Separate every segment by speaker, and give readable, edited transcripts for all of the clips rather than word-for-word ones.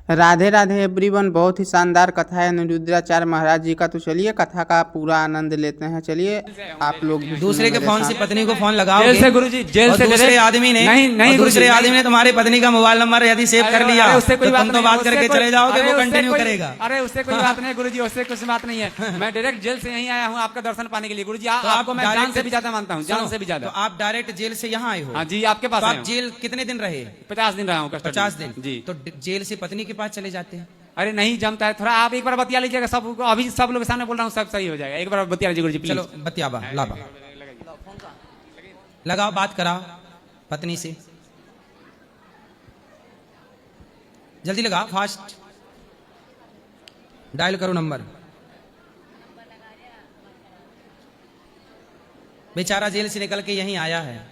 Speaker 1: Radhe Radhe everyone. बहुत ही शानदार कथा है अनिरुद्धाचार्य महाराज जी का। तो चलिए कथा का पूरा आनंद लेते हैं। चलिए आप लोग भी
Speaker 2: दूसरे के
Speaker 1: मेरे
Speaker 2: फोन
Speaker 1: साथ।
Speaker 2: से पत्नी को फोन लगाओ
Speaker 3: जेल से गुरुजी, जेल से
Speaker 2: दूसरे आदमी ने
Speaker 3: नहीं
Speaker 2: दूसरे आदमी ने तुम्हारी पत्नी का मोबाइल नंबर यदि सेव कर लिया
Speaker 3: उससे कोई
Speaker 2: तो तुम तो बात करके चले जाओगे, वो कंटिन्यू करेगा।
Speaker 3: अरे उससे कोई बात नहीं गुरुजी, उससे कुछ बात नहीं है। मैं डायरेक्ट जेल से यहीं आया हूँ आपका दर्शन पाने के लिए गुरुजी। आपको मैं जान से भी ज्यादा मानता हूँ, जान से भी ज्यादा।
Speaker 2: तो आप डायरेक्ट जेल से यहाँ आए हो?
Speaker 3: हाँ जी, आपके पास।
Speaker 2: आप जेल कितने दिन रहे?
Speaker 3: 50 दिन रहा हूँ।
Speaker 2: 50 दिन
Speaker 3: जी।
Speaker 2: तो जेल से पत्नी के पास चले जाते हैं?
Speaker 3: अरे नहीं जमता है, थोड़ा आप एक बार बतिया लीजिएगा। सब अभी सब लोग के सामने बोल रहा हूँ, सब सही हो जाएगा। एक बार बतिया लीजिए गुरुजी प्लीज।
Speaker 2: चलो बतियाबा लाबा लगाओ, बात कराओ पत्नी से, जल्दी लगाओ, फास्ट डायल करो नंबर। बेचारा जेल से निकल के यहीं आया है।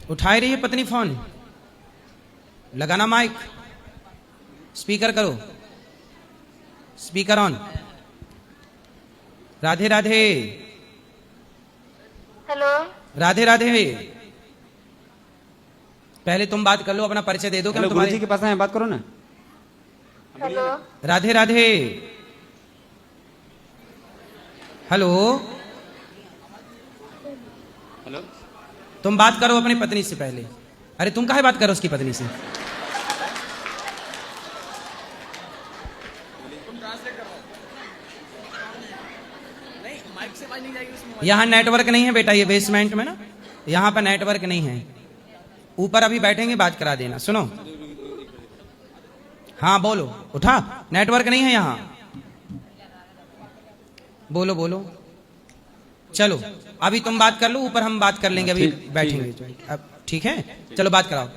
Speaker 2: उठाए रही है पत्नी फोन, लगाना माइक, स्पीकर करो, speaker on. Radhe Radhe.
Speaker 4: Hello.
Speaker 2: Radhe Radhe. पहले तुम बात कर लो, अपना परिचय दे दो। क्या
Speaker 3: गुरुजी
Speaker 2: तुम्हारे
Speaker 3: के पास है, बात करो ना।
Speaker 4: Hello.
Speaker 2: Radhe Radhe. Hello.
Speaker 3: Hello.
Speaker 2: तुम बात करो अपनी पत्नी से पहले। अरे तुम काहे बात करो उसकी पत्नी से? यहाँ नेटवर्क नहीं है बेटा, ये बेसमेंट में ना, यहाँ पर नेटवर्क नहीं है। ऊपर अभी बैठेंगे, बात करा देना। सुनो, हाँ बोलो, उठा, नेटवर्क नहीं है यहाँ। बोलो बोलो। चलो अभी तुम बात कर लो, ऊपर हम बात कर लेंगे, अभी बैठेंगे। अब ठीक है, चलो बात कराओ।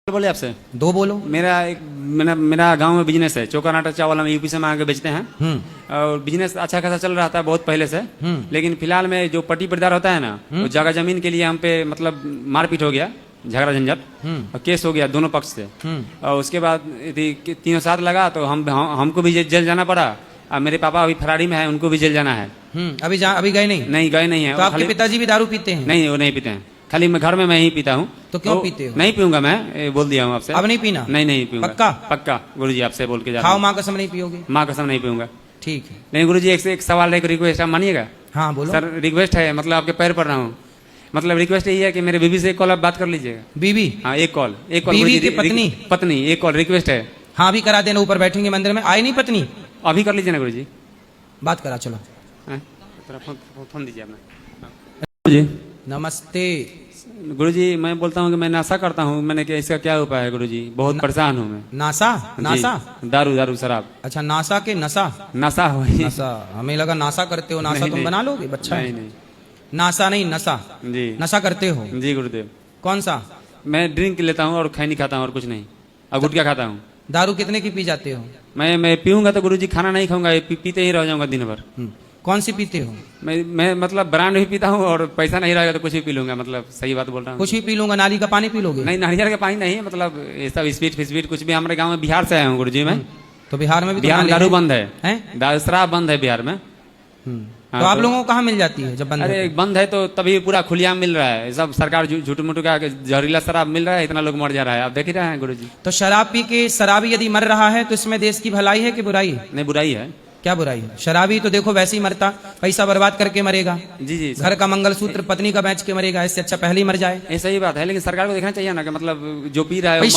Speaker 3: बोले आपसे
Speaker 2: दो बोलो।
Speaker 3: मेरा गांव में बिजनेस है, चोकर आटा चावल हम यूपी से मांग के बेचते हैं। और बिजनेस अच्छा खासा चल रहा था बहुत पहले से। लेकिन फिलहाल में जो पट्टी पट्टीदार होता है ना, वो जगह जमीन के लिए हम पे मतलब मारपीट हो गया, झगड़ा झंझट और केस हो गया दोनों पक्ष से। और उसके बाद यदि 3 साल लगा तो हमको भी जेल जाना पड़ा। और मेरे पापा अभी फरारी में है, उनको भी जेल जाना है।
Speaker 2: अभी गए नहीं?
Speaker 3: नहीं गए नहीं है।
Speaker 2: तो आपके पिताजी भी दारू पीते हैं?
Speaker 3: नहीं, वो नहीं पीते हैं, खाली मैं घर में मैं ही पीता हूँ।
Speaker 2: तो क्यों पीते हो?
Speaker 3: नहीं पीऊंगा मैं, बोल दिया हूँ आपसे।
Speaker 2: अब नहीं पीना?
Speaker 3: नहीं पीऊंगा।
Speaker 2: पक्का?
Speaker 3: पक्का गुरुजी, आपसे बोल के जा रहा
Speaker 2: खाओ,
Speaker 3: हूं।
Speaker 2: माँ कसम नहीं पियोगे?
Speaker 3: माँ कसम नहीं पीऊंगा।
Speaker 2: ठीक है।
Speaker 3: नहीं गुरुजी, एक सवाल, एक रिक्वेस्ट आप मानिएगा?
Speaker 2: हाँ बोलो।
Speaker 3: सर रिक्वेस्ट है, मतलब आपके पैर पड़ रहा हूँ। मतलब रिक्वेस्ट यही है कि मेरे बीवी से एक कॉल आप बात कर लीजिएगा।
Speaker 2: बीवी?
Speaker 3: हाँ एक कॉल
Speaker 2: बीवी
Speaker 3: गुरुजी,
Speaker 2: की पत्नी?
Speaker 3: पत्नी, एक कॉल रिक्वेस्ट है।
Speaker 2: हाँ अभी करा देना, ऊपर बैठेंगे मंदिर में। आई नहीं पत्नी?
Speaker 3: अभी कर लीजिए ना गुरुजी।
Speaker 2: बात करा, चलो।
Speaker 3: फोन दीजिए अपना। गुरुजी
Speaker 2: नमस्ते।
Speaker 3: गुरुजी, मैं बोलता हूँ कि मैं नशा करता हूँ, मैंने क्या, इसका क्या उपाय है गुरुजी? बहुत परेशान हूँ मैं।
Speaker 2: नासा? नासा?
Speaker 3: दारू शराब।
Speaker 2: अच्छा, नासा के नशा?
Speaker 3: नशा हो।
Speaker 2: नशा? हमें लगा नासा करते हो। नासा तुम बना लोगे बच्चा?
Speaker 3: नहीं।
Speaker 2: नासा नहीं, नशा।
Speaker 3: जी।
Speaker 2: नशा करते हो?
Speaker 3: जी गुरुदेव।
Speaker 2: कौन सा?
Speaker 3: मैं ड्रिंक लेता हूँ और खैनी खाता हूँ और कुछ नहीं, और गुटखा खाता हूँ।
Speaker 2: दारू कितने की पी जाते हो?
Speaker 3: मैं पीऊंगा तो गुरुजी खाना नहीं खाऊंगा, पीते ही रह जाऊंगा दिन भर।
Speaker 2: कौन सी पीते हो? मैं
Speaker 3: मतलब ब्रांड भी पीता हूँ, और पैसा नहीं रहेगा तो कुछ भी पी लूंगा। मतलब सही बात बोल रहा हूँ।
Speaker 2: कुछ भी पी लूंगा? नाली का पानी पी लोगे?
Speaker 3: नहीं, नारियल का पानी नहीं, मतलब ये सब स्पीड कुछ भी। हमारे गाँव में, बिहार से आया हूँ गुरुजी मैं।
Speaker 2: तो बिहार में भी
Speaker 3: बिहार में दारू बंद है,
Speaker 2: हैं?
Speaker 3: शराब बंद है बिहार में।
Speaker 2: तो आप लोगों को कहाँ मिल जाती है जब बंद?
Speaker 3: अरे बंद है तो तभी पूरा खुलियाम मिल रहा है। सब सरकार झूठ मूठ का जहरीला शराब मिल रहा है, इतना लोग मर जा रहा है, आप देख ही रहे हैं गुरुजी।
Speaker 2: तो शराब पी के शराबी यदि मर रहा है तो इसमें देश की भलाई है कि बुराई?
Speaker 3: नहीं, बुराई है।
Speaker 2: क्या बुराई है? शराबी तो देखो वैसे ही मरता, पैसा बर्बाद करके मरेगा।
Speaker 3: जी
Speaker 2: घर का मंगलसूत्र पत्नी का बेच के मरेगा, इससे अच्छा पहले ही मर जाए।
Speaker 3: ऐसा ही बात है, लेकिन सरकार को देखना चाहिए ना कि मतलब जो पी रहा है
Speaker 2: भाई,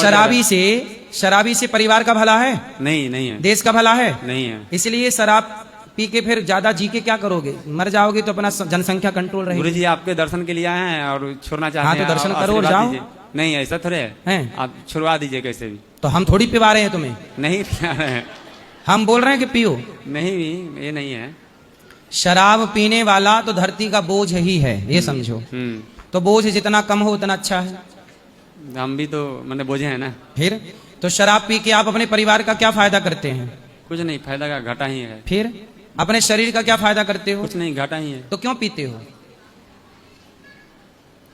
Speaker 2: शराबी से परिवार का भला है?
Speaker 3: नहीं है।
Speaker 2: देश का भला है?
Speaker 3: नहीं है।
Speaker 2: इसलिए शराब पी के फिर ज्यादा जी के क्या करोगे? मर जाओगे तो अपना जनसंख्या कंट्रोल रहेगी।
Speaker 3: गुरुजी आपके दर्शन के लिए आए हैं और छोड़ना चाहते हैं।
Speaker 2: हाँ तो दर्शन करो और जाओ।
Speaker 3: नहीं, ऐसा थोड़े है, आप छुड़वा दीजिए कैसे भी।
Speaker 2: तो हम थोड़ी पिवा रहे हैं तुम्हें?
Speaker 3: नहीं पिला रहे हैं,
Speaker 2: हम बोल रहे हैं कि पियो।
Speaker 3: नहीं, ये नहीं है।
Speaker 2: शराब पीने वाला तो धरती का बोझ ही है, ये समझो। तो बोझ जितना कम हो उतना अच्छा है।
Speaker 3: हम भी तो मैंने बोझे हैं ना।
Speaker 2: फिर तो शराब पी के आप अपने परिवार का क्या फायदा करते हैं?
Speaker 3: कुछ नहीं, फायदा का घाटा ही है।
Speaker 2: फिर अपने शरीर का क्या फायदा करते हो?
Speaker 3: कुछ नहीं, घाटा ही है।
Speaker 2: तो क्यों पीते हो?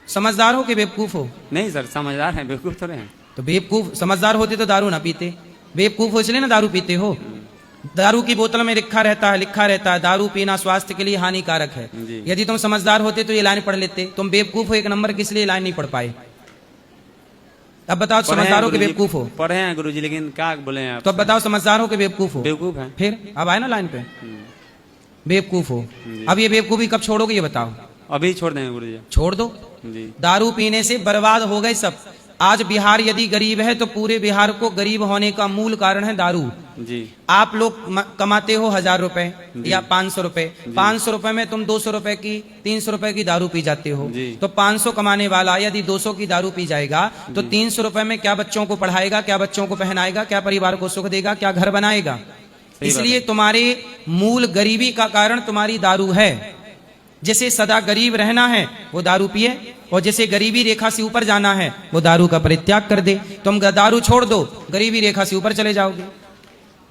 Speaker 2: समझदार हो कि बेवकूफ हो?
Speaker 3: नहीं सर, समझदार है, बेवकूफ थोड़े हैं।
Speaker 2: तो बेवकूफ, समझदार होते तो दारू ना पीते। बेवकूफ हो इसलिए ना दारू पीते हो। दारू की बोतल में लिखा रहता है दारू पीना स्वास्थ्य के लिए हानिकारक है।
Speaker 3: जी।
Speaker 2: यदि तुम समझदार होते तो ये लाइन पढ़ लेते। तुम बेवकूफ हो एक नंबर, किस लिए लाइन नहीं पढ़ पाए? अब बताओ समझदार हो कि बेवकूफ हो?
Speaker 3: पढ़े हैं गुरुजी, लेकिन क्या बोले आप?
Speaker 2: तो अब बताओ समझदार हो कि बेवकूफ हो?
Speaker 3: बेवकूफ है।
Speaker 2: फिर अब आए ना लाइन पे, बेवकूफ हो। अब ये बेवकूफी कब छोड़ोगे ये बताओ?
Speaker 3: अभी छोड़ देंगे गुरुजी।
Speaker 2: छोड़ दो।
Speaker 3: जी।
Speaker 2: दारू पीने से बर्बाद हो गए सब। आज बिहार यदि गरीब है तो पूरे बिहार को गरीब होने का मूल कारण है दारू।
Speaker 3: जी।
Speaker 2: आप लोग कमाते हो 1000 रुपए या 500 रुपए, 500 रुपए में तुम 200 रुपए की 300 रुपए की दारू पी जाते हो।
Speaker 3: जी।
Speaker 2: तो 500 कमाने वाला यदि 200 की दारू पी जाएगा तो 300 रुपए में क्या बच्चों को पढ़ाएगा, क्या बच्चों को पहनाएगा, क्या परिवार को सुख देगा, क्या घर बनाएगा? इसलिए तुम्हारे मूल गरीबी का कारण तुम्हारी दारू है। जिसे सदा गरीब रहना है वो दारू पिए, और जिसे गरीबी रेखा से ऊपर जाना है वो दारू का परित्याग कर दे। तुम दारू छोड़ दो, गरीबी रेखा से ऊपर चले जाओगे।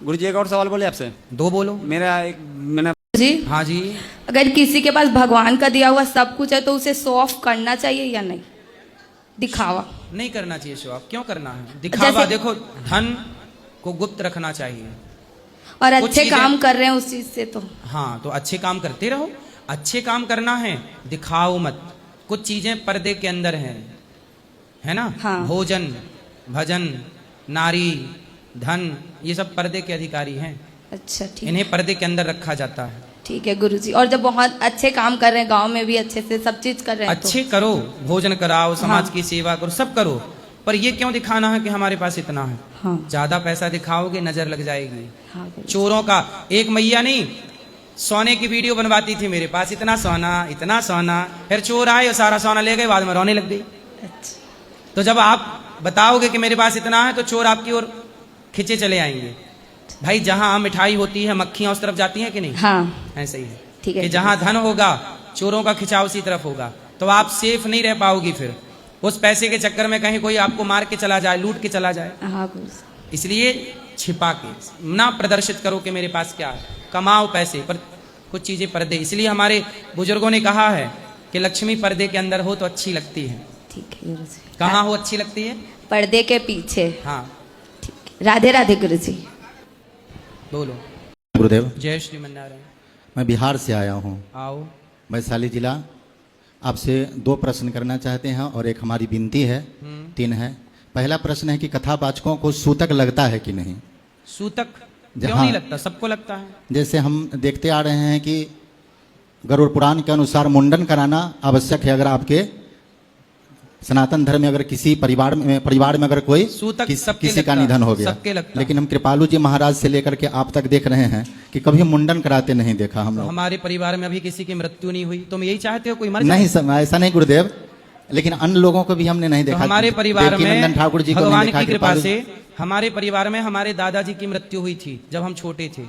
Speaker 3: गुरुजी एक और सवाल बोले आपसे?
Speaker 2: 2 बोलो।
Speaker 3: मेरा एक मैंने
Speaker 5: जी
Speaker 2: हाँ जी।
Speaker 5: अगर किसी के पास भगवान का दिया हुआ सब कुछ है तो उसे शो ऑफ करना चाहिए या नहीं? दिखावा
Speaker 2: नहीं करना चाहिए शो ऑफ। क्यों करना है दिखावा?
Speaker 5: जैसे-
Speaker 2: देखो धन को गुप्त रखना चाहिए।
Speaker 5: और
Speaker 2: कुछ
Speaker 5: अच्छे
Speaker 2: चीजें-
Speaker 5: काम कर रहे हैं उस चीज से तो
Speaker 2: हाँ तो अच्छे काम करते रहो, अच्छे काम करना है, दिखाओ मत। कुछ चीजें पर्दे के अंदर हैं, है ना?
Speaker 5: हाँ।
Speaker 2: भोजन, भजन, नारी, धन, ये सब पर्दे के अधिकारी हैं।
Speaker 5: अच्छा ठीक
Speaker 2: इन्हें पर्दे के अंदर रखा जाता है।
Speaker 5: ठीक है गुरुजी। और जब बहुत अच्छे काम कर रहे हैं, गांव में भी अच्छे से सब चीज कर रहे हैं
Speaker 2: अच्छे करो, भोजन कराओ, समाज
Speaker 5: हाँ।
Speaker 2: की सेवा करो, सब करो, पर ये क्यों दिखाना है कि हमारे पास इतना है?
Speaker 5: हाँ
Speaker 2: ज्यादा पैसा दिखाओगे नजर लग जाएगी।
Speaker 5: हाँ गुरुजी।
Speaker 2: चोरों का एक मैया नहीं सोने की वीडियो बनवाती थी, मेरे पास इतना सोना, फिर चोर आए और सारा सोना ले गए, बाद में रोने लग गई।
Speaker 5: अच्छा
Speaker 2: तो जब आप बताओगे कि मेरे पास इतना है तो चोर आपकी ओर खिंचे चले आएंगे। भाई जहां मिठाई होती है मक्खियां उस तरफ जाती हैं कि नहीं?
Speaker 5: हाँ
Speaker 2: ऐसे ही है
Speaker 5: ठीक है।
Speaker 2: कि जहां धन होगा चोरों का खिंचाव उसी तरफ होगा, तो आप सेफ नहीं रह पाओगी। फिर उस पैसे के चक्कर में कहीं कोई आपको मार के चला जाए, लूट के चला जाए।
Speaker 5: हाँ गुरुजी।
Speaker 2: इसलिए छिपा के ना प्रदर्शित करो कि मेरे पास क्या है। कमाओ पैसे, पर कुछ चीजें पर्दे। इसलिए हमारे बुजुर्गों ने कहा है कि लक्ष्मी पर्दे के अंदर हो तो अच्छी लगती है।
Speaker 5: ठीक है गुरुजी।
Speaker 2: कहाँ हो अच्छी लगती है?
Speaker 5: पर्दे के पीछे।
Speaker 2: हाँ
Speaker 5: ठीक है। राधे राधे गुरुजी।
Speaker 2: बोलो।
Speaker 6: गुरुदेव,
Speaker 2: जय श्रीमन नारायण।
Speaker 6: मैं बिहार से आया हूँ,
Speaker 2: आओ।
Speaker 6: वैशाली जिला। आपसे 2 प्रश्न करना चाहते हैं और एक हमारी विनती है। 3 है। पहला प्रश्न है कि कथावाचकों को सूतक लगता है कि नहीं?
Speaker 2: सूतक क्यों
Speaker 6: हाँ।
Speaker 2: नहीं लगता? सबको लगता है।
Speaker 6: जैसे हम देखते आ रहे हैं कि गरुड़ पुराण के अनुसार मुंडन कराना आवश्यक है। अगर आपके सनातन धर्म में अगर किसी परिवार में अगर कोई
Speaker 2: सूतक सबके
Speaker 6: किसी का
Speaker 2: लगता है,
Speaker 6: निधन हो गया,
Speaker 2: सबके लगता है।
Speaker 6: लेकिन हम कृपालु जी महाराज से लेकर के आप तक देख रहे हैं कि कभी मुंडन कराते नहीं देखा हम लोग।
Speaker 2: हमारे परिवार में अभी किसी की मृत्यु नहीं हुई। तुम यही चाहते हो कोई मर जाए?
Speaker 6: नहीं ऐसा नहीं गुरुदेव, लेकिन अन्य लोगों को भी हमने नहीं
Speaker 2: तो
Speaker 6: देखा।
Speaker 2: हमारे परिवार
Speaker 6: देवकीनंदन
Speaker 2: में
Speaker 6: ठाकुर जी को नहीं
Speaker 2: भगवान
Speaker 6: देखा,
Speaker 2: की कृपा
Speaker 6: कृपालु-
Speaker 2: से हमारे परिवार में हमारे दादाजी की मृत्यु हुई थी जब हम छोटे थे।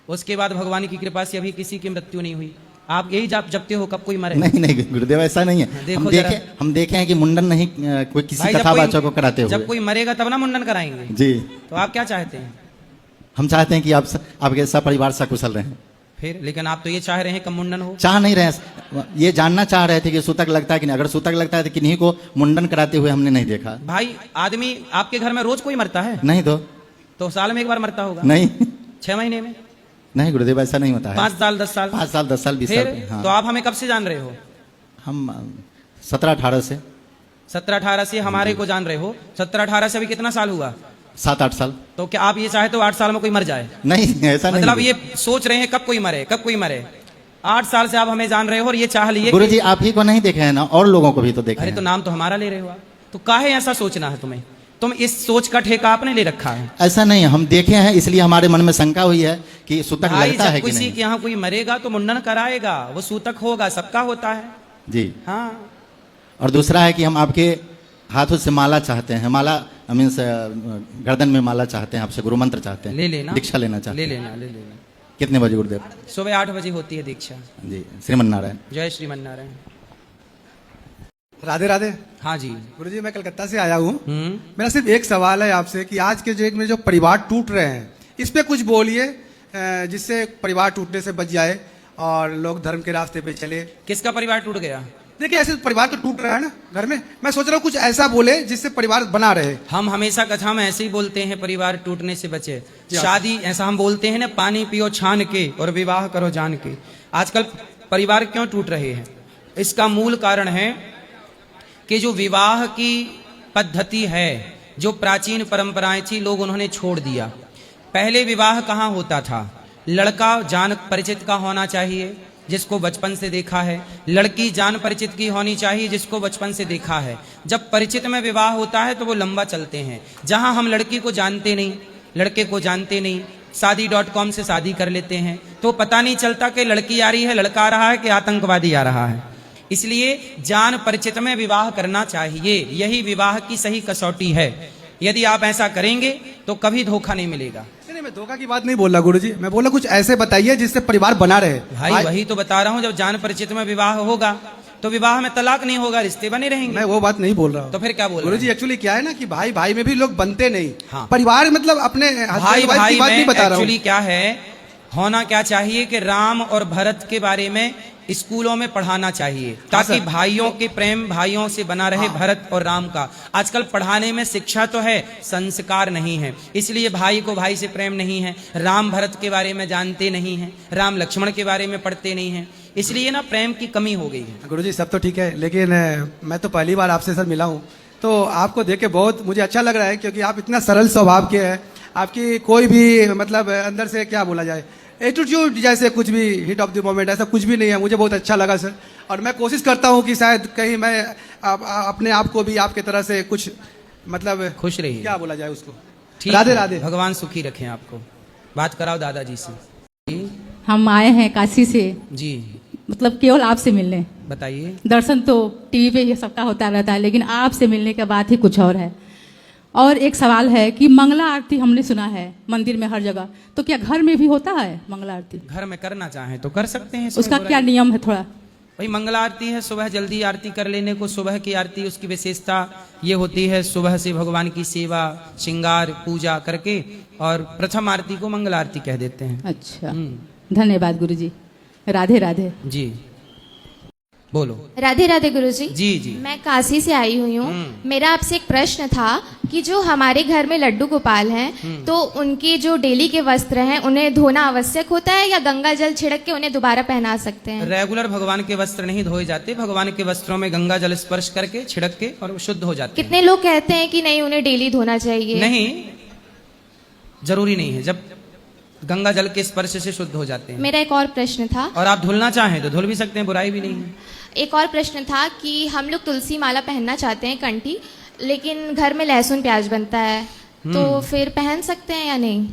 Speaker 2: उसके बाद भगवान की कृपा से अभी किसी की मृत्यु नहीं हुई। आप यही जपते हो कब कोई मरे?
Speaker 6: नहीं गुरुदेव, ऐसा नहीं है।
Speaker 2: देखो
Speaker 6: हम देखे हैं कि मुंडन नहीं कोई किसी
Speaker 2: भाई, जब
Speaker 6: कथावाचक को कराते हुए।
Speaker 2: जब कोई मरेगा तब ना मुंडन कराएंगे।
Speaker 6: जी,
Speaker 2: तो आप क्या चाहते हैं?
Speaker 6: हम चाहते हैं कि आपके सब परिवार सकुशल रहें।
Speaker 2: फिर लेकिन आप तो ये चाह रहे हैं कब मुंडन हो।
Speaker 6: चाह नहीं रहे, ये जानना चाह रहे थे कि सूतक लगता है कि नहीं। अगर सूतक लगता है तो किन्हीं को मुंडन कराते हुए हमने नहीं देखा।
Speaker 2: भाई आदमी आपके घर में रोज कोई मरता है?
Speaker 6: नहीं
Speaker 2: तो साल में एक बार मरता होगा।
Speaker 6: नहीं
Speaker 2: 6 महीने में,
Speaker 6: नहीं गुरुदेव, ऐसा नहीं होता है।
Speaker 2: 5 साल 10 साल
Speaker 6: 5 साल 10 साल 20
Speaker 2: फिर
Speaker 6: साल। हाँ।
Speaker 2: तो आप हमें कब से जान रहे हो?
Speaker 6: हम 17-18 से।
Speaker 2: 17-18 से हमारे को जान रहे हो। 17-18 से अभी कितना साल हुआ?
Speaker 6: 7-8 साल।
Speaker 2: तो क्या आप ये चाहे तो 8 साल में कोई मर जाए?
Speaker 6: नहीं, ऐसा नहीं।
Speaker 2: मतलब ये सोच रहे हैं कब कोई मरे, कब कोई मरे। 8 साल से आप हमें जान रहे हो और ये चाह लिए
Speaker 6: गुरु जी आप ही को नहीं देखे हैं ना, और लोगों को भी तो देखे
Speaker 2: अरे
Speaker 6: हैं।
Speaker 2: तो नाम तो हमारा ले रहे हो आप, तो काहे ऐसा सोचना है तुम्हें? तुम इस सोच का ठेका आपने ले रखा है।
Speaker 6: ऐसा नहीं है, हम देखे हैं इसलिए हमारे मन में शंका हुई है कि सूतक
Speaker 2: भाई
Speaker 6: लगता
Speaker 2: जब
Speaker 6: है कि
Speaker 2: किसी
Speaker 6: नहीं।
Speaker 2: के यहाँ कोई मरेगा तो मुंडन कराएगा, वो सूतक होगा, सबका होता है।
Speaker 6: जी।
Speaker 2: हाँ
Speaker 6: और दूसरा है कि हम आपके हाथों से माला चाहते हैं। माला मीन्स गर्दन में माला चाहते हैं आपसे, गुरु मंत्र चाहते हैं।
Speaker 2: ले लेना,
Speaker 6: दीक्षा लेना चाहते
Speaker 2: ले
Speaker 6: हैं।
Speaker 2: लेना, ले लेना।
Speaker 6: कितने बजे गुरुदेव?
Speaker 2: सुबह 8 बजे होती है दीक्षा।
Speaker 6: जी, श्रीमन नारायण।
Speaker 2: जय श्रीमन नारायण।
Speaker 7: राधे राधे।
Speaker 2: हाँ जी।
Speaker 7: गुरुजी मैं कलकत्ता से आया हूँ। मेरा सिर्फ एक सवाल है आपसे कि आज के डेट में जो परिवार टूट रहे हैं इस पे कुछ बोलिए, जिससे परिवार टूटने से बच जाए और लोग धर्म के रास्ते पे चले।
Speaker 2: किसका परिवार टूट गया?
Speaker 7: देखिए ऐसे परिवार तो टूट रहा है ना घर में। मैं सोच रहा हूँ कुछ ऐसा बोले जिससे परिवार बना रहे।
Speaker 2: हम हमेशा कथा में ऐसे ही बोलते हैं, परिवार टूटने से बचे। शादी ऐसा हम बोलते हैं ना, पानी पियो छान के और विवाह करो जान के। आजकल परिवार क्यों टूट रहे हैं? इसका मूल कारण है कि जो विवाह की पद्धति है, जो प्राचीन परंपराएं थी, लोग उन्होंने छोड़ दिया। पहले विवाह कहाँ होता था? लड़का जान परिचित का होना चाहिए जिसको बचपन से देखा है, लड़की जान परिचित की होनी चाहिए जिसको बचपन से देखा है। जब परिचित में विवाह होता है तो वो लंबा चलते हैं। जहां हम लड़की को जानते नहीं, लड़के को जानते नहीं, शादी.com से शादी कर लेते हैं, तो पता नहीं चलता कि लड़की आ रही है, लड़का आ रहा है कि आतंकवादी आ रहा है। इसलिए जान परिचित में विवाह करना चाहिए, यही विवाह की सही कसौटी है। यदि आप ऐसा करेंगे तो कभी धोखा नहीं मिलेगा।
Speaker 7: नहीं, मैं धोखा की बात नहीं बोल रहा गुरुजी, मैं बोला कुछ ऐसे बताइए जिससे परिवार बना रहे।
Speaker 2: भाई वही तो बता रहा हूँ, जब जान परिचित में विवाह होगा तो विवाह में तलाक नहीं होगा, रिश्ते बने रहेंगे।
Speaker 7: मैं वो बात नहीं बोल रहा हूँ।
Speaker 2: तो फिर क्या बोल रहे
Speaker 7: गुरुजी एक्चुअली क्या है ना कि भाई भाई में भी लोग बनते नहीं।
Speaker 2: हाँ।
Speaker 7: परिवार मतलब अपने
Speaker 2: भाई भाई
Speaker 7: की बात नहीं
Speaker 2: में
Speaker 7: बता रहा हूँ।
Speaker 2: एक्चुअली क्या है, होना क्या चाहिए कि राम और भरत के बारे में स्कूलों में पढ़ाना चाहिए, ताकि भाइयों के प्रेम भाइयों से बना रहे। भरत और राम का आजकल पढ़ाने में शिक्षा तो है, संस्कार नहीं है। इसलिए भाई को भाई से प्रेम नहीं है, राम भरत के बारे में जानते नहीं हैं, राम लक्ष्मण के बारे में पढ़ते नहीं हैं, इसलिए ना प्रेम की कमी हो गई है।
Speaker 7: गुरुजी सब तो ठीक है, लेकिन मैं तो पहली बार आपसे सर मिला हूँ, तो आपको देख के बहुत मुझे अच्छा लग रहा है, क्योंकि आप इतना सरल स्वभाव के हैं। आपकी कोई भी मतलब अंदर से क्या बोला जाए, एटीट्यूड जैसे कुछ भी हिट ऑफ द मोमेंट ऐसा कुछ भी नहीं है। मुझे बहुत अच्छा लगा सर, और मैं कोशिश करता हूँ कि शायद कहीं मैं अपने आप को भी आपके तरह से कुछ मतलब
Speaker 2: खुश रहिए,
Speaker 7: क्या बोला जाए उसको।
Speaker 2: ठीक
Speaker 7: राधे
Speaker 2: है,
Speaker 7: राधे।
Speaker 2: भगवान सुखी रखें आपको। बात कराओ दादाजी से।
Speaker 8: हम आए हैं काशी से,
Speaker 2: जी
Speaker 8: मतलब केवल आपसे मिलने।
Speaker 2: बताइए।
Speaker 8: दर्शन तो टीवी पे ये सबका होता रहता है, लेकिन आपसे मिलने का बात ही कुछ और है। और एक सवाल है कि मंगला आरती हमने सुना है मंदिर में हर जगह, तो क्या घर में भी होता है मंगला आरती?
Speaker 2: घर में करना चाहें तो कर सकते हैं,
Speaker 8: उसका क्या नियम है थोड़ा?
Speaker 2: भाई मंगला आरती है, सुबह जल्दी आरती कर लेने को। सुबह की आरती उसकी विशेषता ये होती है, सुबह से भगवान की सेवा श्रृंगार पूजा करके और प्रथम आरती को मंगला आरती कह देते हैं।
Speaker 8: अच्छा, धन्यवाद गुरुजी। राधे राधे।
Speaker 2: जी बोलो।
Speaker 9: राधे राधे गुरुजी।
Speaker 2: जी जी।
Speaker 9: मैं काशी से आई हुई हूँ। मेरा आपसे एक प्रश्न था कि जो हमारे घर में लड्डू गोपाल हैं, तो उनके जो डेली के वस्त्र हैं उन्हें धोना आवश्यक होता है या गंगा जल छिड़क के उन्हें दोबारा पहना सकते हैं?
Speaker 2: रेगुलर भगवान के वस्त्र नहीं धोए जाते, भगवान के वस्त्रों में गंगा जल स्पर्श करके छिड़क के और शुद्ध हो जाते हैं।
Speaker 9: कितने लोग कहते हैं कि नहीं उन्हें डेली धोना चाहिए?
Speaker 2: नहीं, जरूरी नहीं है, जब गंगा जल के स्पर्श से शुद्ध हो जाते हैं।
Speaker 9: मेरा एक और प्रश्न था।
Speaker 2: और आप धुलना चाहें तो धुल भी सकते हैं, बुराई भी नहीं है।
Speaker 9: एक और प्रश्न था कि हम लोग तुलसी माला पहनना चाहते हैं कंठी, लेकिन घर में लहसुन प्याज बनता है, तो फिर पहन सकते हैं या नहीं?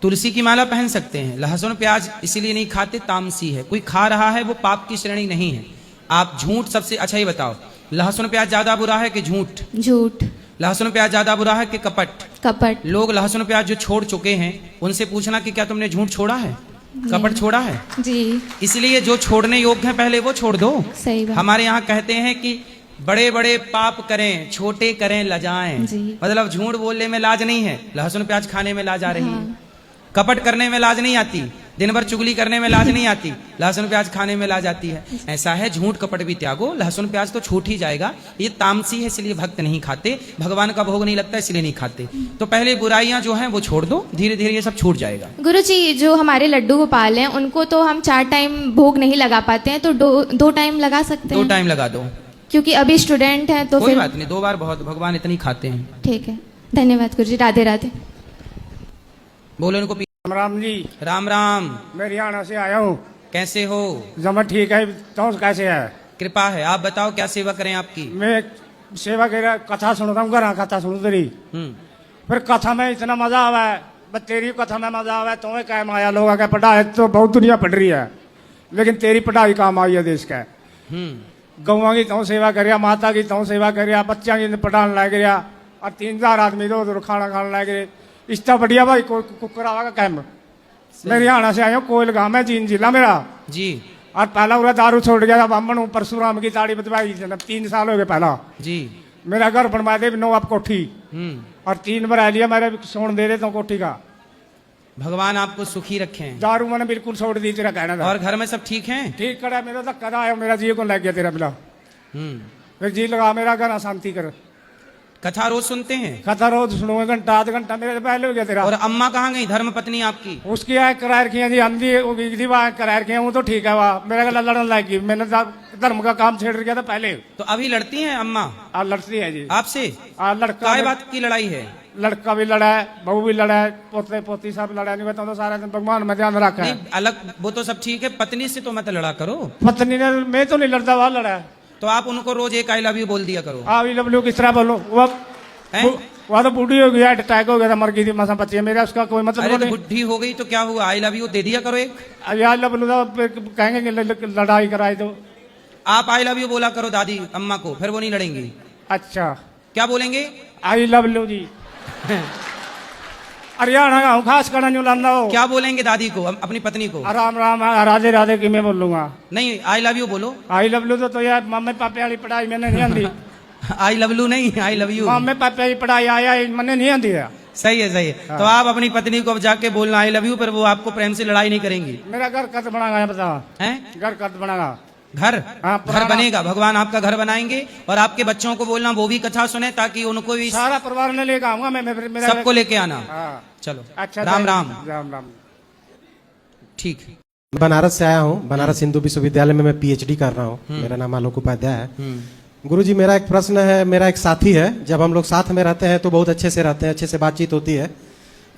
Speaker 2: तुलसी की माला पहन सकते हैं, लहसुन प्याज इसीलिए नहीं खाते, तामसी है। कोई खा रहा है वो पाप की श्रेणी नहीं है। आप झूठ सबसे अच्छा ही बताओ, लहसुन प्याज ज्यादा बुरा है कि झूठ?
Speaker 9: झूठ।
Speaker 2: लहसुन प्याज ज्यादा बुरा है कि कपट?
Speaker 9: कपट।
Speaker 2: लोग लहसुन प्याज जो छोड़ चुके हैं उनसे पूछना कि क्या तुमने झूठ छोड़ा है, कपट छोड़ा है?
Speaker 9: जी।
Speaker 2: इसलिए जो छोड़ने योग्य है पहले वो छोड़ दो।
Speaker 9: सही बात।
Speaker 2: हमारे यहाँ कहते हैं कि बड़े बड़े पाप करें जी करें लजाएं, मतलब झूठ बोलने में लाज नहीं है, लहसुन प्याज खाने में लाज आ रही है। कपट करने में लाज नहीं आती, दिन भर चुगली करने में लाज नहीं आती, लहसुन प्याज खाने में लाज आती है। ऐसा है, झूठ कपट भी त्यागो, लहसुन प्याज तो छूट ही जाएगा। ये तामसी है इसलिए भक्त नहीं खाते, भगवान का भोग नहीं लगता इसलिए नहीं खाते। तो पहले बुराइयां जो हैं वो छोड़ दो, धीरे धीरे ये सब छूट जाएगा।
Speaker 9: गुरुजी, जो हमारे लड्डू गोपाल हैं उनको तो हम 4 टाइम भोग नहीं लगा पाते हैं, तो 2 टाइम लगा सकते हैं?
Speaker 2: 2 टाइम लगा दो,
Speaker 9: क्योंकि अभी स्टूडेंट हैं तो
Speaker 2: कोई
Speaker 9: फिर
Speaker 2: बात नहीं, 2 बार बहुत, भगवान इतनी खाते हैं।
Speaker 9: ठीक है, धन्यवाद गुरुजी। राधे राधे।
Speaker 2: बोलो इनको।
Speaker 10: राम जी।
Speaker 2: राम राम।
Speaker 10: मैं हरियाणा से आया हूँ।
Speaker 2: कैसे हो?
Speaker 10: जमा ठीक है, तो कैसे है?
Speaker 2: कृपा है, आप बताओ क्या सेवा करें आपकी?
Speaker 10: मैं सेवा कर रहा, कथा सुन रहा हूँ, घर कथा सुनू तेरी। फिर कथा में इतना मजा आवा है, बस तेरी कथा में मजा आवा है। तुम्हें क्या माया लोग आगे पढ़ाई तो बहुत दुनिया पढ़ रही है, लेकिन तेरी पढ़ाई काम आई है देश का। गौवा की तो सेवा करिया, माता की तो सेवा करिया, बच्चा की पढ़ाने लग गया, और 3-4 आदमी इधर खाना खाने लग गए। इतना बढ़िया भाई कुकर आवा का कैम्प। मैं हरियाणा से आया हूँ, कोयल गाँव है, जींद जिला मेरा जी। और पहला पूरा दारू छोड़ गया था, बामन परशुराम की ताड़ी बतवाई 3 साल हो गए पहला जी। मेरा घर बनवा दे 9 आप कोठी, और 3 बार लिया, मेरे सोन दे दे तो कोठी का।
Speaker 2: भगवान आपको सुखी रखें।
Speaker 10: दारू मैंने बिल्कुल छोड़ दी, तेरा कहना था।
Speaker 2: और घर में सब ठीक हैं?
Speaker 10: ठीक करा, मेरा तो कदा आया, मेरा जी को लग गया तेरा मिला। फिर जी लगा मेरा घर शांति कर।
Speaker 2: कथा रोज सुनते हैं?
Speaker 10: कथा रोज सुनूंगा, घंटा आध घंटा मेरे पहले हो गया तेरा।
Speaker 2: और अम्मा कहाँ गई, धर्म पत्नी आपकी?
Speaker 10: उसकी आए करार किया जी, हम जी वो बिगड़ी वहाँ करार किया, वो तो ठीक है, वहाँ मेरा गला लड़ने लगी, मैंने धर्म का काम छेड़ गया था पहले।
Speaker 2: तो अभी लड़ती हैं अम्मा?
Speaker 10: लड़ती है जी
Speaker 2: आपसे?
Speaker 10: लड़का
Speaker 2: काय बात की लड़ाई है?
Speaker 10: लड़का भी लड़ा है, बहू भी लड़ा है, पोते पोती सब लड़ा, नहीं बताऊँ तो सारा दिन भगवान में ध्यान रखा है।
Speaker 2: अलग वो तो सब ठीक है, पत्नी से तो मत लड़ा करो।
Speaker 10: पत्नी ने, मैं तो नहीं लड़ता, वहाँ लड़ा है।
Speaker 2: तो आप उनको रोज एक आई लव यू बोल दिया करो।
Speaker 10: आई लव यू किस तरह बोलो? वह तो बूढ़ी हो गई, अटैक हो गया था, मर गई थी, मसा बच्ची है मेरा, उसका कोई मतलब
Speaker 2: अरे तो
Speaker 10: नहीं।
Speaker 2: बुढ़ी हो गई तो क्या हुआ, आई लव यू दे दिया करो एक।
Speaker 10: आई लव यू कहेंगे कि लड़ाई कराई तो।
Speaker 2: आप आई लव यू बोला करो दादी अम्मा को, फिर वो नहीं लड़ेंगी।
Speaker 10: अच्छा
Speaker 2: क्या बोलेंगे?
Speaker 10: आई लव यू जी। हरियाणा का हूँ, खास करना न्यू लाना हो।
Speaker 2: क्या बोलेंगे दादी को, अपनी पत्नी को?
Speaker 10: राम राम राधे राधे की मैं बोलूंगा।
Speaker 2: नहीं आई लव यू बोलो।
Speaker 10: आई लव यू तो यार मम्मी पापे वाली पढ़ाई मैंने नहीं आती।
Speaker 2: आई लव यू नहीं, आई लव यू।
Speaker 10: मम्मी पापे वाली पढ़ाई आया मैंने नहीं आती है।
Speaker 2: सही है सही है। तो आप अपनी पत्नी को अब जाके बोलना आई लव यू, पर वो आपको प्रेम से लड़ाई नहीं करेंगी।
Speaker 10: मेरा घर कद बनागा, बता
Speaker 2: है घर
Speaker 10: कद बनागा?
Speaker 2: घर घर बनेगा, भगवान आपका घर बनाएंगे। और आपके बच्चों को बोलना वो भी कथा सुने, ताकि उनको भी
Speaker 10: सारा परिवार ने लेकर आऊंगा मैं,
Speaker 2: सबको लेके आना। चलो
Speaker 10: अच्छा,
Speaker 2: राम राम
Speaker 10: राम राम।
Speaker 2: ठीक।
Speaker 11: बनारस से आया हूँ, बनारस हिंदू विश्वविद्यालय में मैं पीएचडी कर रहा हूँ। मेरा नाम आलोक उपाध्याय है। गुरुजी मेरा एक प्रश्न है, मेरा एक साथी है, जब हम लोग साथ में रहते हैं तो बहुत अच्छे से रहते हैं, अच्छे से बातचीत होती है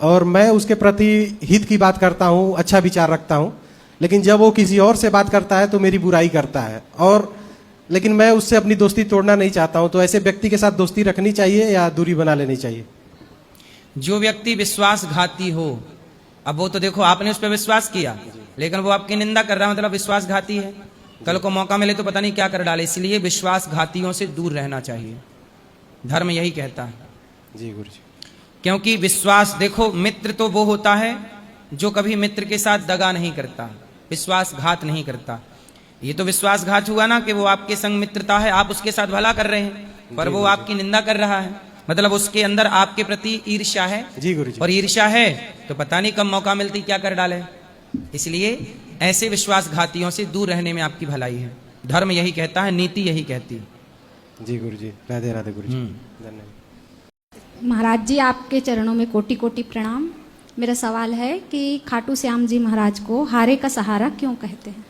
Speaker 11: और मैं उसके प्रति हित की बात करता हूँ, अच्छा विचार रखता हूँ, लेकिन जब वो किसी और से बात करता है तो मेरी बुराई करता है। और लेकिन मैं उससे अपनी दोस्ती तोड़ना नहीं चाहता हूँ, तो ऐसे व्यक्ति के साथ दोस्ती रखनी चाहिए या दूरी बना लेनी चाहिए?
Speaker 2: जो व्यक्ति विश्वासघाती हो, अब वो तो देखो आपने उस पर विश्वास किया, लेकिन वो आपकी निंदा कर रहा है, मतलब विश्वासघाती है। कल को मौका मिले तो पता नहीं क्या कर डाले, इसलिए विश्वासघातियों से दूर रहना चाहिए, धर्म यही कहता है।
Speaker 11: जी गुरुजी।
Speaker 2: क्योंकि विश्वास, देखो मित्र तो वो होता है जो कभी मित्र के साथ दगा नहीं करता, विश्वासघात नहीं करता। ये तो विश्वासघात हुआ ना कि वो आपके संग मित्रता है, आप उसके साथ भला कर रहे हैं, पर वो आपकी निंदा कर रहा है, मतलब उसके अंदर आपके प्रति ईर्ष्या है।
Speaker 11: जी गुरुजी।
Speaker 2: और ईर्ष्या है तो पता नहीं कब मौका मिलती क्या कर डाले। इसलिए ऐसे विश्वासघातियों से दूर रहने में आपकी भलाई है, धर्म यही कहता है, नीति यही कहती है।
Speaker 11: जी गुरुजी, राधे राधे गुरुजी, धन्यवाद।
Speaker 12: महाराज जी आपके चरणों में कोटि कोटि प्रणाम। मेरा सवाल है कि खाटू श्याम जी महाराज को हारे का सहारा क्यों कहते हैं?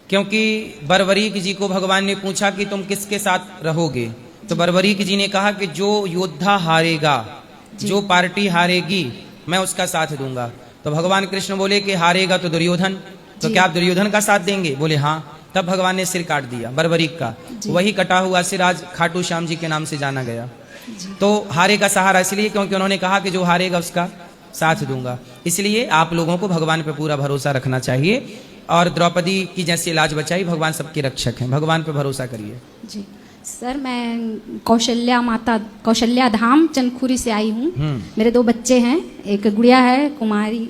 Speaker 2: क्योंकि बरबरीक जी को भगवान ने पूछा कि तुम किसके साथ रहोगे, तो बरबरीक जी ने कहा कि जो योद्धा हारेगा, जो पार्टी हारेगी, मैं उसका साथ दूंगा। तो भगवान कृष्ण बोले कि हारेगा तो दुर्योधन, तो क्या आप दुर्योधन का साथ देंगे? बोले हाँ। तब भगवान ने सिर काट दिया बरबरीक का, वही कटा हुआ सिर आज खाटू श्याम जी के नाम से जाना गया। तो हारे का सहारा इसलिए क्योंकि उन्होंने कहा कि जो हारेगा उसका साथ दूंगा। इसलिए आप लोगों को भगवान पे पूरा भरोसा रखना चाहिए। और द्रौपदी की जैसी लाज बचाई, भगवान सबके रक्षक हैं, भगवान पे भरोसा करिए।
Speaker 12: जी सर, मैं कौशल्या धाम चनखुरी से आई हूँ। मेरे 2 बच्चे हैं, एक गुड़िया है कुमारी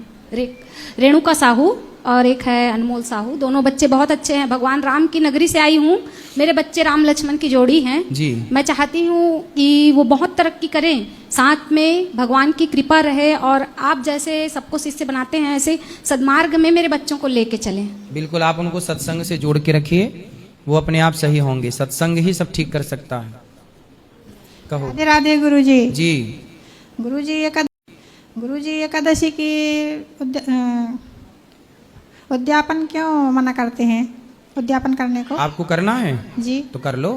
Speaker 12: रेणुका साहू और एक है अनमोल साहू। दोनों बच्चे बहुत अच्छे हैं। भगवान राम की नगरी से आई हूँ। मेरे बच्चे राम लक्ष्मण की जोड़ी हैं
Speaker 2: जी।
Speaker 12: मैं चाहती हूँ कि वो बहुत तरक्की करें, साथ में भगवान की कृपा रहे और आप जैसे सबको शिष्य बनाते हैं ऐसे सद्मार्ग में मेरे बच्चों को लेके चलें।
Speaker 2: बिल्कुल, आप उनको सत्संग से जोड़ के रखिए, वो अपने आप सही होंगे। सत्संग ही सब ठीक कर सकता है। कहो।
Speaker 13: राधे राधे गुरुजी।
Speaker 2: जी
Speaker 13: गुरुजी एकादशी की उद्यापन क्यों मना करते हैं? उद्यापन करने को
Speaker 2: आपको करना है
Speaker 13: जी,
Speaker 2: तो कर लो,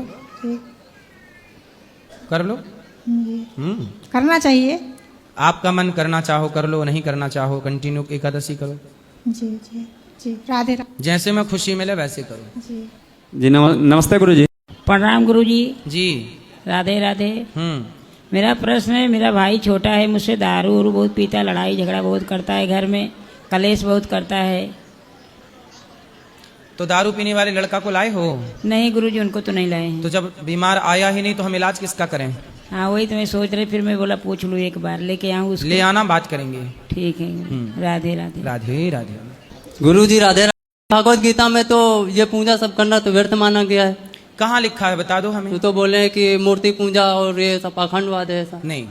Speaker 2: कर लो
Speaker 13: जी। करना चाहिए।
Speaker 2: आपका मन करना चाहो कर लो, नहीं करना चाहो कंटिन्यू एकादशी करो।
Speaker 13: जी जी जी, राधे राधे।
Speaker 2: जैसे में खुशी मिले वैसे करो।
Speaker 13: जी
Speaker 3: जी नमस्ते गुरुजी।
Speaker 14: प्रणाम गुरुजी।
Speaker 2: जी
Speaker 14: राधे राधे। मेरा प्रश्न है, मेरा भाई छोटा है, मुझसे दारू उरू बहुत पीता, लड़ाई झगड़ा बहुत करता है, घर में कलेश बहुत करता है।
Speaker 2: तो दारू पीने वाले लड़का को लाए हो?
Speaker 14: नहीं गुरुजी, उनको तो नहीं लाए हैं।
Speaker 2: तो जब बीमार आया ही नहीं तो हम इलाज किसका करें?
Speaker 14: हाँ वही तो मैं सोच रही, फिर मैं बोला पूछ लूँ एक बार, लेके आऊँ उसको।
Speaker 2: ले आना, बात करेंगे।
Speaker 14: ठीक है। राधे राधे।
Speaker 2: राधे राधे।
Speaker 15: गुरुजी राधे राधे। भगवत गीता में तो ये पूजा सब करना तो व्यर्थ माना गया है।
Speaker 2: कहाँ लिखा है बता दो हमें।
Speaker 15: तो बोले कि मूर्ति पूजा और ये सब पाखंडवाद है ऐसा।
Speaker 2: नहीं,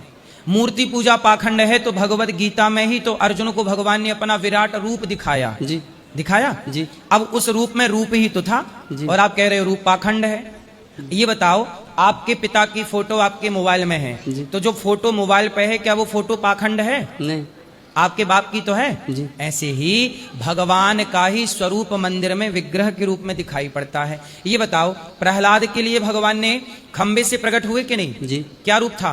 Speaker 2: मूर्ति पूजा पाखंड है तो भगवत गीता में ही तो अर्जुन को भगवान ने अपना विराट रूप दिखाया।
Speaker 15: जी
Speaker 2: दिखाया
Speaker 15: जी।
Speaker 2: अब उस रूप में रूप ही तो था, और आप कह रहे हो रूप पाखंड है। ये बताओ, आपके पिता की फोटो आपके मोबाइल में है, तो जो फोटो मोबाइल पे है क्या वो फोटो पाखंड है?
Speaker 15: नहीं।
Speaker 2: आपके बाप की तो है
Speaker 15: जी।
Speaker 2: ऐसे ही भगवान का ही स्वरूप मंदिर में विग्रह के रूप में दिखाई पड़ता है। ये बताओ, प्रहलाद के लिए भगवान ने खंबे से प्रकट हुए कि नहीं?
Speaker 15: जी।
Speaker 2: क्या रूप था?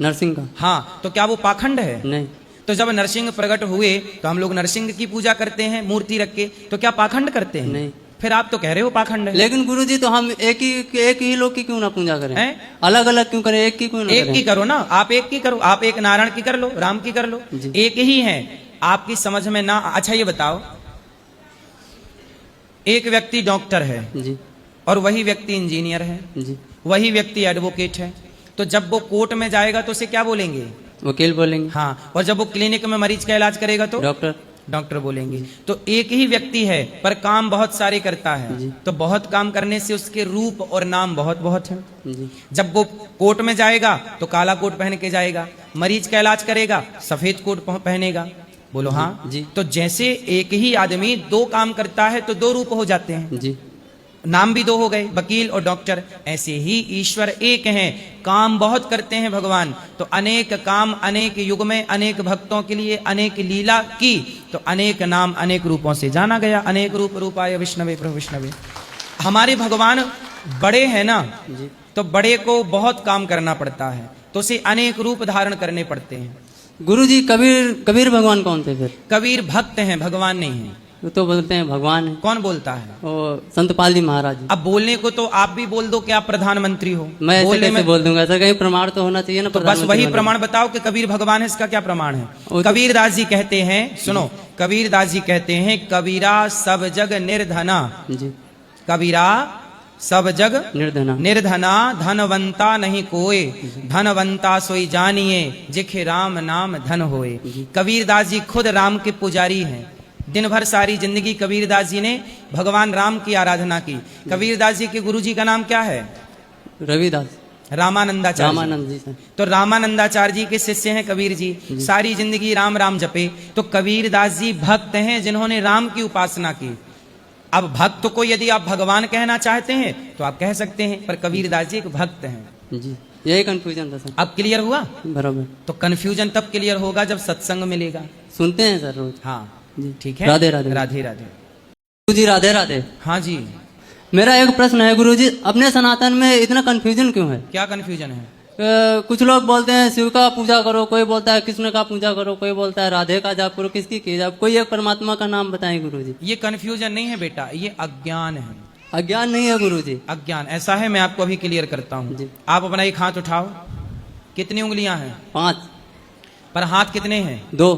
Speaker 15: नरसिंह का।
Speaker 2: हाँ, तो क्या वो पाखंड है?
Speaker 15: नहीं।
Speaker 2: तो जब नरसिंह प्रकट हुए तो हम लोग नरसिंह की पूजा करते हैं मूर्ति रख के, तो क्या पाखंड करते हैं?
Speaker 15: नहीं।
Speaker 2: फिर आप तो कह रहे हो पाखंड है।
Speaker 15: लेकिन गुरुजी तो हम एक ही लोग की क्यों ना पूजा करें? अलग अलग क्यों करें? एक की क्यों ना
Speaker 2: एक
Speaker 15: करें?
Speaker 2: की करो ना, आप एक की करो, आप एक नारायण की कर लो, राम की कर लो, एक ही है। आपकी समझ में ना। अच्छा ये बताओ, एक व्यक्ति डॉक्टर है
Speaker 15: जी,
Speaker 2: और वही व्यक्ति इंजीनियर है
Speaker 15: जी,
Speaker 2: वही व्यक्ति एडवोकेट है, तो जब वो कोर्ट में जाएगा तो उसे क्या बोलेंगे?
Speaker 15: वकील बोलेंगे।
Speaker 2: हाँ, और जब वो क्लिनिक में मरीज का इलाज करेगा तो डॉक्टर बोलेंगे। तो एक ही व्यक्ति है पर काम बहुत सारे करता है, तो बहुत काम करने से उसके रूप और नाम बहुत बहुत है। जब वो कोर्ट में जाएगा तो काला कोट पहन के जाएगा, मरीज का इलाज करेगा सफेद कोट पहनेगा। बोलो हाँ
Speaker 15: जी।
Speaker 2: तो जैसे एक ही आदमी दो काम करता है तो दो रूप हो जाते हैं
Speaker 15: जी,
Speaker 2: नाम भी दो हो गए, वकील और डॉक्टर। ऐसे ही ईश्वर एक हैं, काम बहुत करते हैं भगवान, तो अनेक काम अनेक युग में अनेक भक्तों के लिए अनेक लीला की, तो अनेक नाम अनेक रूपों से जाना गया। अनेक रूप रूपाय विष्णवे प्रभु विष्णवे। हमारे भगवान बड़े हैं ना, तो बड़े को बहुत काम करना पड़ता है, तो उसे अनेक रूप धारण करने पड़ते हैं।
Speaker 15: गुरुजी कबीर भगवान कौन थे फिर?
Speaker 2: कबीर भक्त हैं, भगवान नहीं है।
Speaker 15: तो बोलते हैं भगवान है।
Speaker 2: कौन बोलता है?
Speaker 15: संत पाल जी महाराज।
Speaker 2: अब बोलने को तो आप भी बोल दो कि आप प्रधानमंत्री हो।
Speaker 15: मैं ऐसे कैसे बोल दूंगा सर? कहीं प्रमाण तो होना चाहिए ना।
Speaker 2: तो बस वही प्रमाण बताओ कि कबीर भगवान है, इसका क्या प्रमाण है? कबीर दास जी कहते हैं, सुनो, कबीर दास जी कहते हैं, कबीरा सब जग निर्धना
Speaker 15: जी,
Speaker 2: कबीरा सब जग
Speaker 15: निर्धना
Speaker 2: निर्धना, धनवंता नहीं कोय, धनवंता सोई जानिए, जिखे राम नाम धन होए। कबीर दास जी खुद राम के पुजारी हैं। दिन भर सारी जिंदगी कबीर दास जी ने भगवान राम की आराधना की। कबीर दास जी के गुरु जी का नाम क्या है?
Speaker 15: रविदास,
Speaker 2: रामानंदाचार्य।
Speaker 15: रामानंद जी सर।
Speaker 2: तो रामानंदाचार्य जी के शिष्य हैं कबीर जी, सारी जिंदगी राम राम जपे। तो कबीर दास जी भक्त हैं जिन्होंने राम की उपासना की। अब भक्त को यदि आप भगवान कहना चाहते हैं तो आप कह सकते हैं, पर कबीर दास जी एक भक्त हैं
Speaker 15: जी। यही कंफ्यूजन था सर।
Speaker 2: अब क्लियर हुआ?
Speaker 15: बराबर।
Speaker 2: तो कंफ्यूजन तब क्लियर होगा जब सत्संग मिलेगा।
Speaker 15: सुनते हैं सर रोज।
Speaker 2: हाँ
Speaker 15: जी,
Speaker 2: ठीक है।
Speaker 15: राधे राधे।
Speaker 2: राधे राधे।
Speaker 15: गुरुजी राधे राधे।
Speaker 2: हाँ जी।
Speaker 15: मेरा एक प्रश्न है गुरुजी, अपने सनातन में इतना कंफ्यूजन क्यों है?
Speaker 2: क्या कंफ्यूजन है?
Speaker 15: कुछ लोग बोलते हैं शिव का पूजा करो, कोई बोलता है कृष्ण का पूजा करो, कोई बोलता है राधे का जाप करो, किसकी की जाप? कोई एक परमात्मा का नाम बताएं गुरुजी।
Speaker 2: ये कंफ्यूजन नहीं है बेटा, ये अज्ञान है।
Speaker 15: अज्ञान नहीं है गुरुजी।
Speaker 2: अज्ञान ऐसा है, मैं आपको अभी क्लियर करता हूँ। आप अपना एक हाथ उठाओ। कितनी उंगलियां हैं?
Speaker 15: 5।
Speaker 2: पर हाथ कितने हैं?
Speaker 15: 2।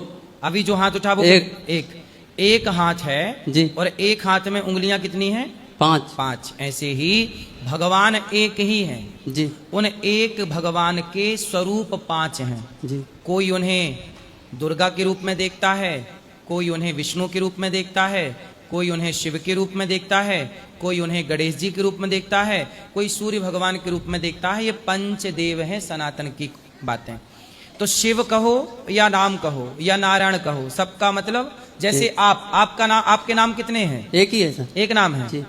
Speaker 2: अभी जो हाथ उठा वो एक हाथ है
Speaker 15: जी,
Speaker 2: और एक हाथ में उंगलियां कितनी हैं? 5। ऐसे ही भगवान एक ही हैं
Speaker 15: जी।
Speaker 2: उन एक भगवान के स्वरूप 5 हैं
Speaker 15: जी।
Speaker 2: कोई उन्हें दुर्गा के रूप में देखता है, कोई उन्हें विष्णु के रूप में देखता है, कोई उन्हें शिव के रूप में देखता है, कोई उन्हें गणेश जी के रूप में देखता है, कोई सूर्य भगवान के रूप में देखता है। ये 5 देव हैं सनातन की बातें। तो शिव कहो या राम कहो या नारायण कहो, सबका मतलब जैसे आपका नाम, आपके नाम कितने हैं?
Speaker 15: एक ही है सर।
Speaker 2: एक नाम है
Speaker 15: जी।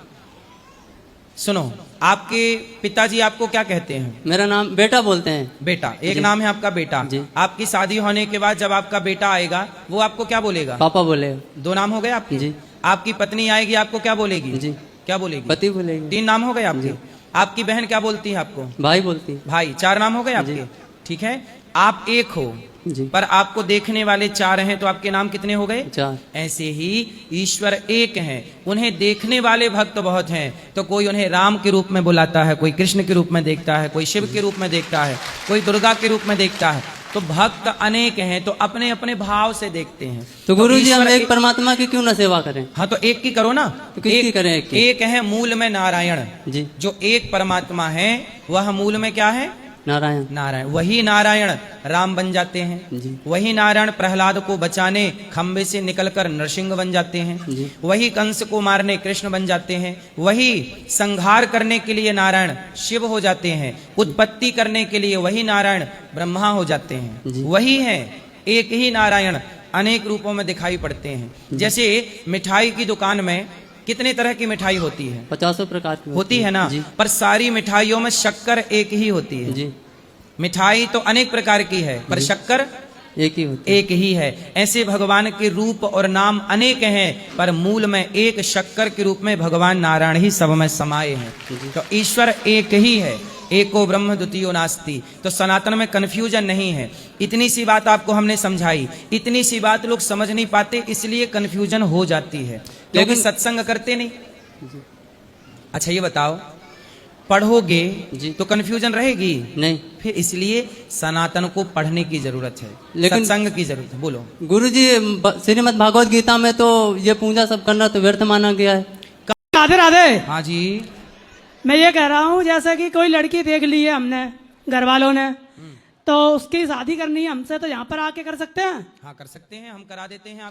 Speaker 2: सुनो, आपके पिताजी आपको क्या कहते हैं?
Speaker 15: मेरा नाम बेटा बोलते हैं।
Speaker 2: बेटा, एक नाम है आपका बेटा। आपकी शादी होने के बाद जब आपका बेटा आएगा वो आपको क्या बोलेगा?
Speaker 15: पापा बोलेगा।
Speaker 2: 2 नाम हो गए आपके जी। आपकी पत्नी आएगी आपको क्या बोलेगी? जी। क्या बोलेगी?
Speaker 15: पति बोलेगी।
Speaker 2: 3 नाम हो गए आपके। आपकी बहन क्या बोलती है आपको?
Speaker 15: भाई बोलती है।
Speaker 2: भाई, 4 नाम हो गए आपके। ठीक है, आप एक हो
Speaker 15: जी,
Speaker 2: पर आपको देखने वाले 4 हैं, तो आपके नाम कितने हो गए?
Speaker 15: 4।
Speaker 2: ऐसे ही ईश्वर एक हैं, उन्हें देखने वाले भक्त बहुत हैं। तो कोई उन्हें राम के रूप में बुलाता है, कोई कृष्ण के रूप में देखता है, कोई शिव के रूप में देखता है, कोई दुर्गा के रूप में देखता है। तो भक्त अनेक हैं, तो अपने अपने भाव से देखते हैं।
Speaker 15: तो गुरुजी हम एक परमात्मा की क्यों ना सेवा करें?
Speaker 2: हाँ, तो एक की करो ना।
Speaker 15: तो किसकी करें?
Speaker 2: एक है मूल में नारायण
Speaker 15: जी।
Speaker 2: जो एक परमात्मा है वह मूल में क्या है?
Speaker 15: नारायण।
Speaker 2: नारायण। वही नारायण राम बन जाते हैं
Speaker 15: जी।
Speaker 2: वही नारायण प्रहलाद को बचाने खंबे से निकलकर नरसिंह बन जाते हैं
Speaker 15: जी।
Speaker 2: वही कंस को मारने कृष्ण बन जाते हैं। वही संहार करने के लिए नारायण शिव हो जाते हैं। उत्पत्ति करने के लिए वही नारायण ब्रह्मा हो जाते हैं। वही है, एक ही नारायण अनेक रूपों में दिखाई पड़ते हैं। जैसे मिठाई की दुकान में कितने तरह की मिठाई होती है?
Speaker 15: 50 प्रकार की
Speaker 2: होती है ना? पर सारी मिठाइयों में शक्कर एक ही होती है
Speaker 15: जी।
Speaker 2: मिठाई तो अनेक प्रकार की है पर शक्कर
Speaker 15: एक ही होती
Speaker 2: एक ही है। ऐसे भगवान के रूप और नाम अनेक हैं पर मूल में एक शक्कर के रूप में भगवान नारायण ही सब में समाये हैं। तो ईश्वर एक ही है, एको ब्रह्म द्वितीयो नास्ति। तो सनातन में कन्फ्यूजन नहीं है। इतनी सी बात आपको हमने समझाई, इतनी सी बात लोग समझ नहीं पाते, इसलिए कन्फ्यूजन हो जाती है, लेकिन सत्संग करते नहीं। अच्छा ये बताओ, पढ़ोगे तो कन्फ्यूजन रहेगी
Speaker 15: नहीं,
Speaker 2: फिर इसलिए सनातन को पढ़ने की जरूरत है,
Speaker 15: लेकिन
Speaker 2: सत्संग की जरूरत है। बोलो।
Speaker 15: गुरुजी, श्रीमद् भागवत गीता में तो ये पूजा सब करना तो व्यर्थ माना गया है।
Speaker 16: राधे राधे।
Speaker 2: हाँ जी।
Speaker 16: मैं ये कह रहा हूँ, जैसे कि कोई लड़की देख ली है हमने, घर वालों ने, तो उसकी शादी करनी है हमसे, तो यहाँ पर आके कर सकते हैं?
Speaker 2: हाँ कर सकते हैं, हम करा देते हैं।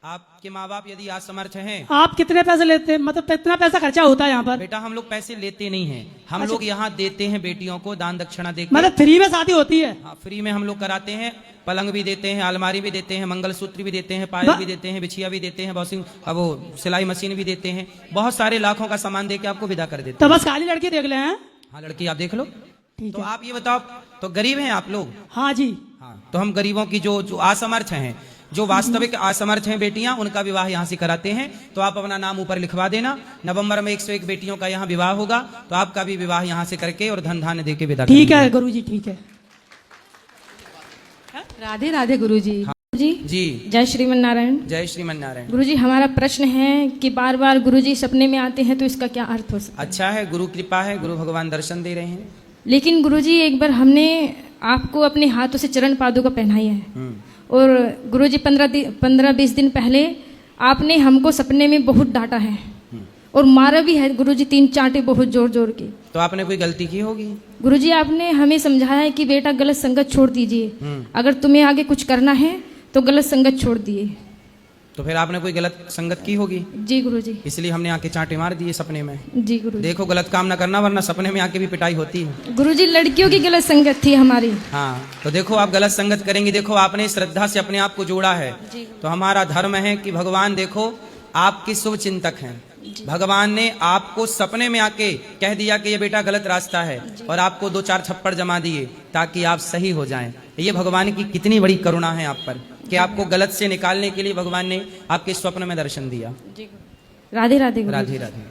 Speaker 2: आपके माँ बाप यदि असमर्थ हैं।
Speaker 16: आप कितने पैसे लेते हैं, मतलब कितना पैसा खर्चा होता है यहाँ पर?
Speaker 2: बेटा हम लोग पैसे लेते नहीं हैं, हम लोग यहाँ देते हैं बेटियों को दान दक्षिणा देकर।
Speaker 16: मतलब फ्री में शादी होती है?
Speaker 2: हाँ फ्री में हम लोग कराते हैं। पलंग भी देते हैं, अलमारी भी देते हैं, मंगलसूत्र भी देते हैं, पायल भी देते हैं, बिछिया भी देते हैं, वॉशिंग वो सिलाई मशीन भी देते हैं, बहुत सारे लाखों का सामान दे के आपको विदा कर देते हैं।
Speaker 16: तो बस खाली लड़की देख ले हैं?
Speaker 2: हाँ लड़की आप देख लो। तो आप ये बताओ, तो गरीब हैं आप लोग?
Speaker 16: हाँ जी।
Speaker 2: हाँ तो हम गरीबों की जो असमर्थ हैं, जो वास्तविक असमर्थ हैं बेटियां, उनका विवाह यहाँ से कराते हैं। तो आप अपना नाम ऊपर लिखवा देना। नवंबर में 101 बेटियों का यहाँ विवाह होगा, तो आपका भी विवाह यहाँ से करके और धन धान्य देके विदा।
Speaker 16: ठीक है गुरुजी, ठीक है।
Speaker 8: राधे राधे गुरुजी।
Speaker 2: हाँ।
Speaker 9: जी जय श्रीमन नारायण।
Speaker 2: जय श्रीमन नारायण।
Speaker 9: गुरुजी, हमारा प्रश्न है कि बार बार गुरुजी सपने में आते हैं, तो इसका क्या अर्थ हो सकता है?
Speaker 2: अच्छा है, गुरु कृपा है, गुरु भगवान दर्शन दे रहे हैं।
Speaker 9: लेकिन गुरुजी, एक बार हमने आपको अपने हाथों से चरण पादुका पहनाई है, और गुरुजी 15-20 दिन पहले आपने हमको सपने में बहुत डांटा है और मारा भी है गुरुजी, 3 चांटे बहुत जोर जोर के।
Speaker 2: तो आपने कोई गलती की होगी?
Speaker 9: गुरुजी, आपने हमें समझाया है कि बेटा गलत संगत छोड़ दीजिए, अगर तुम्हें आगे कुछ करना है तो गलत संगत छोड़ दिए।
Speaker 2: तो फिर आपने कोई गलत संगत की होगी?
Speaker 9: जी गुरुजी।
Speaker 2: इसलिए हमने आके चांटे मार दिए सपने में।
Speaker 9: जी गुरुजी।
Speaker 2: देखो गलत काम ना करना, वरना सपने में आके भी पिटाई होती है।
Speaker 9: गुरुजी, लड़कियों की गलत संगत थी हमारी।
Speaker 2: हाँ तो देखो आप गलत संगत करेंगी, देखो आपने श्रद्धा से अपने आप को जोड़ा है। तो हमारा धर्म है कि भगवान देखो आपके शुभ चिंतक हैं। भगवान ने आपको सपने में आके कह दिया कि ये बेटा गलत रास्ता है, और आपको 2-4 थप्पड़ जमा दिए ताकि आप सही हो जाएं। ये भगवान की कितनी बड़ी करुणा है आप पर कि आपको गलत से निकालने के लिए भगवान ने आपके स्वप्न में दर्शन दिया।
Speaker 9: राधे राधे।
Speaker 2: राधे राधे।